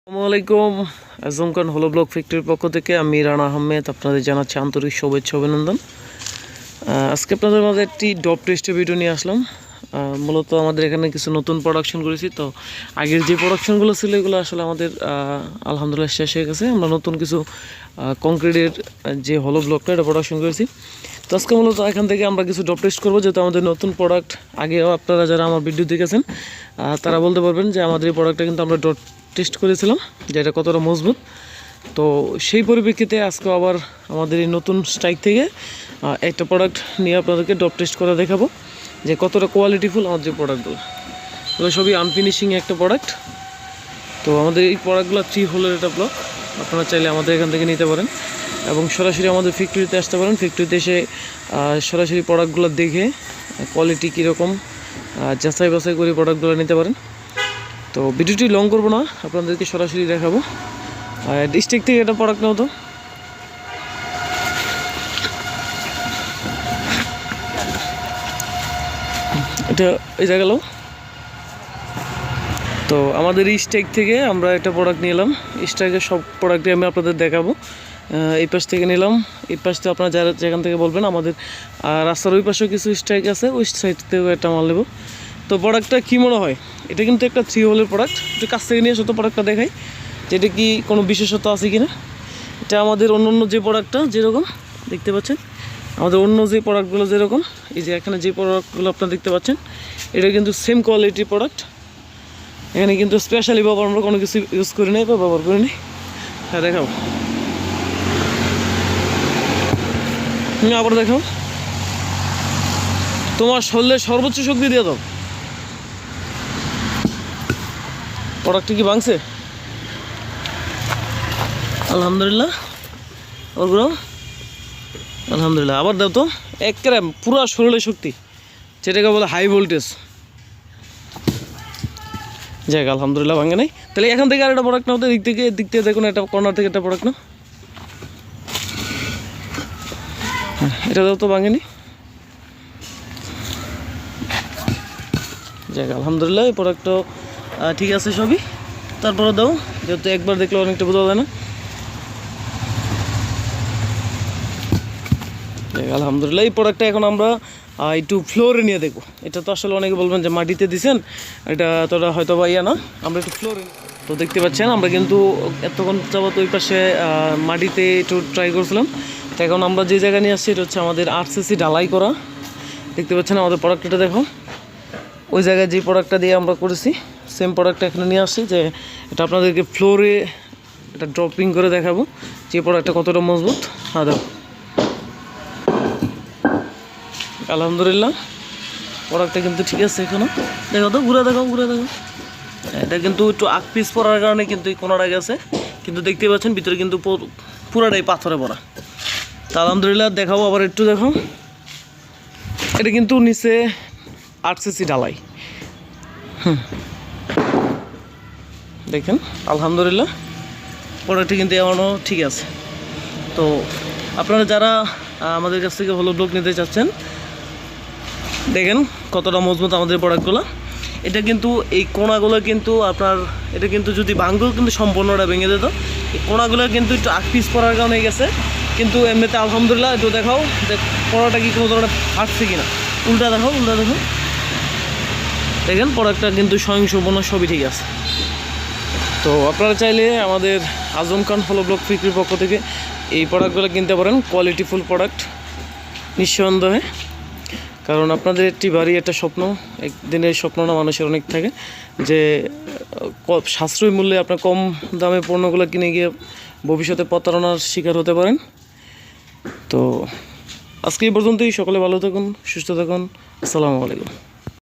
আসসালামু আলাইকুম। আজম খান হলো ব্লক ফ্যাক্টরির পক্ষ থেকে আমি রানা আহমেদ আপনাদের জানাচ্ছি আন্তরিক শুভেচ্ছা অভিনন্দন। আজকে আপনাদের মাঝে একটি ডপ টেস্টের ভিডিও নিয়ে আসলাম। মূলত আমাদের এখানে কিছু নতুন প্রোডাকশন করেছি, তো আগের যে প্রোডাকশনগুলো ছিল এগুলো আসলে আমাদের আলহামদুলিল্লাহ শেষ হয়ে গেছে। আমরা নতুন কিছু কংক্রিটের যে হলো ব্লকটা এটা প্রোডাকশন করেছি। তো আজকে মূলত এখান থেকে আমরা কিছু ডপ টেস্ট করবো, যেহেতু আমাদের নতুন প্রোডাক্ট। আগেও আপনারা যারা আমার ভিডিও দেখেছেন তারা বলতে পারবেন যে আমাদের এই প্রোডাক্টটা কিন্তু আমরা ডপ টেস্ট করেছিলাম যে এটা কতটা মজবুত। তো সেই পরিপ্রেক্ষিতে আজকে আবার আমাদের এই নতুন স্ট্রাইক থেকে একটা প্রোডাক্ট নিয়ে আপনাদেরকে ডপ টেস্ট করে দেখাবো যে কতটা কোয়ালিটিফুল আমাদের যে প্রোডাক্টগুলো। এগুলো সবই আনফিনিশিং একটা প্রোডাক্ট। তো আমাদের এই প্রোডাক্টগুলো 3 হোলের একটা ব্লক। আপনারা চাইলে আমাদের এখান থেকে নিতে পারেন এবং সরাসরি আমাদের ফ্যাক্টরিতে আসতে পারেন। ফ্যাক্টরিতে এসে সরাসরি প্রোডাক্টগুলো দেখে কোয়ালিটি কীরকম যাচাই বাছাই করে প্রোডাক্টগুলো নিতে পারেন। তো ভিডিওটি লং করবো না, আপনাদেরকে সরাসরি দেখাবো। ডিস্ট্রিক্ট থেকে একটা প্রোডাক্ট নেওয়া, তো এটা এই জায়গা গেল। তো আমাদের এই স্টেক থেকে আমরা একটা প্রোডাক্ট নিলাম। স্টেকের সব প্রোডাক্টই আমি আপনাদের দেখাবো। এই পাশ থেকে নিলাম, এই পাশ থেকে আপনারা যারা যেখান থেকে বলবেন। আমাদের রাস্তার ওই পাশেও কিছু স্ট্রাইক আছে, ওই সাইড থেকেও একটা মাল নেব। তো প্রোডাক্টটা কী মনে হয়, এটা কিন্তু একটা 3 হোলের প্রোডাক্ট। একটু কাছ থেকে নিয়ে আসো তো প্রোডাক্টটা দেখাই যে এটা কি কোনো বিশেষত্ব আছে কি না। এটা আমাদের অন্য যে প্রোডাক্টটা যেরকম দেখতে পাচ্ছেন, আমাদের অন্য যে প্রোডাক্টগুলো যেরকম, এই যে এখানে যে প্রোডাক্টগুলো আপনারা দেখতে পাচ্ছেন, এটা কিন্তু সেম কোয়ালিটির প্রোডাক্ট। এখানে কিন্তু স্পেশালি আমরা কোনো কিছু ইউজ করি নাই বা ব্যবহার করি নি। হ্যাঁ দেখাও, আবার দেখাও। তোমার শরীরে সর্বোচ্চ শক্তি দিয়ে দাও। প্রোডাক্টটা কি ভাঙছে? আলহামদুলিল্লাহ। ওগুলো আলহামদুলিল্লাহ। আবার দাও তো, একেবারে পুরো শরীরে শক্তি, যেটাকে বলে হাই ভোল্টেজ। যাক আলহামদুলিল্লাহ, ভাঙে নাই। তাহলে এখান থেকে আর একটা প্রোডাক্ট নাও, তো দিক থেকে দেখুন, একটা কর্নার থেকে একটা প্রোডাক্ট নাও। এটা দাও তো, ভাঙেনি। যাক আলহামদুলিল্লাহ, এই প্রোডাক্টটা ঠিক আছে সবই। তারপরে দাও, যেহেতু একবার দেখলে অনেকটা বোঝা যায় না। আলহামদুলিল্লাহ, এই প্রোডাক্টটা এখন আমরা একটু ফ্লোরে নিয়ে দেখবো। এটা তো আসলে অনেকে বলবেন যে মাটিতে দিছেন, এটা তোরা হয়তো বা ইয়া না, আমরা একটু ফ্লোরে। তো দেখতে পাচ্ছেন আমরা কিন্তু এতক্ষণ যাবত ওই পাশে মাটিতে একটু ট্রাই করছিলাম। তো এখন আমরা যে জায়গায় নিয়ে আসছি, এটা হচ্ছে আমাদের RCC ঢালাই করা। দেখতে পাচ্ছেন আমাদের প্রোডাক্টটা দেখো, ওই জায়গায় যে প্রোডাক্টটা দিয়ে আমরা করেছি সেম প্রোডাক্টটা এখানে নিয়ে আসছি, যে এটা আপনাদেরকে ফ্লোরে এটা ড্রপিং করে দেখাবো যে প্রোডাক্টটা কতটা মজবুত। হ্যাঁ দেখো, আলহামদুলিল্লাহ প্রোডাক্টটা কিন্তু ঠিক আছে। এখনো দেখো তো, ঘুরে দেখো। এটা কিন্তু একটু আগ পিস পড়ার কারণে কিন্তু এই কোনাটা গেছে, কিন্তু দেখতে পাচ্ছেন ভিতরে কিন্তু পুরাটাই পাথরে পড়া। তা আলহামদুলিল্লাহ দেখাবো, আবার একটু দেখো। এটা কিন্তু নিচে RCC ঢালাই। দেখেন আলহামদুলিল্লাহ প্রোডাক্টটি কিন্তু এমনও ঠিক আছে। তো আপনারা যারা আমাদের কাছ থেকে হলো ব্লক নিতে চাচ্ছেন, দেখেন কতটা মজবুত আমাদের প্রোডাক্টগুলো। এটা কিন্তু এই কোনাগুলো কিন্তু আপনার, এটা কিন্তু যদি ভাঙলেও কিন্তু সম্পূর্ণটা ভেঙে যেত। এই কোনাগুলো কিন্তু একটু আগ পিস পড়ার কারণে গেছে, কিন্তু এমনিতে আলহামদুলিল্লাহ। একটু দেখাও যে পড়াটা কি কোনো ধরনের ফাটছে কিনা। উল্টা দেখো। দেখেন প্রোডাক্টটা কিন্তু সহিংসম্পূর্ণ সবই ঠিক আছে। তো আপনারা চাইলে আমাদের আজম খান হলো ব্লক ফ্যাক্টরির পক্ষ থেকে এই প্রোডাক্টগুলো কিনতে পারেন। কোয়ালিটিফুল প্রোডাক্ট নিঃসন্দেহে, কারণ আপনাদের একটি বাড়ি একটা স্বপ্ন, একদিনের স্বপ্ন না, মানুষের অনেক থাকে যে সাশ্রয়ী মূল্যে আপনার কম দামে পণ্যগুলো কিনে গিয়ে ভবিষ্যতে প্রতারণার শিকার হতে পারেন। তো আজকে এই পর্যন্তই। সকলে ভালো থাকুন, সুস্থ থাকুন। আসসালামু আলাইকুম।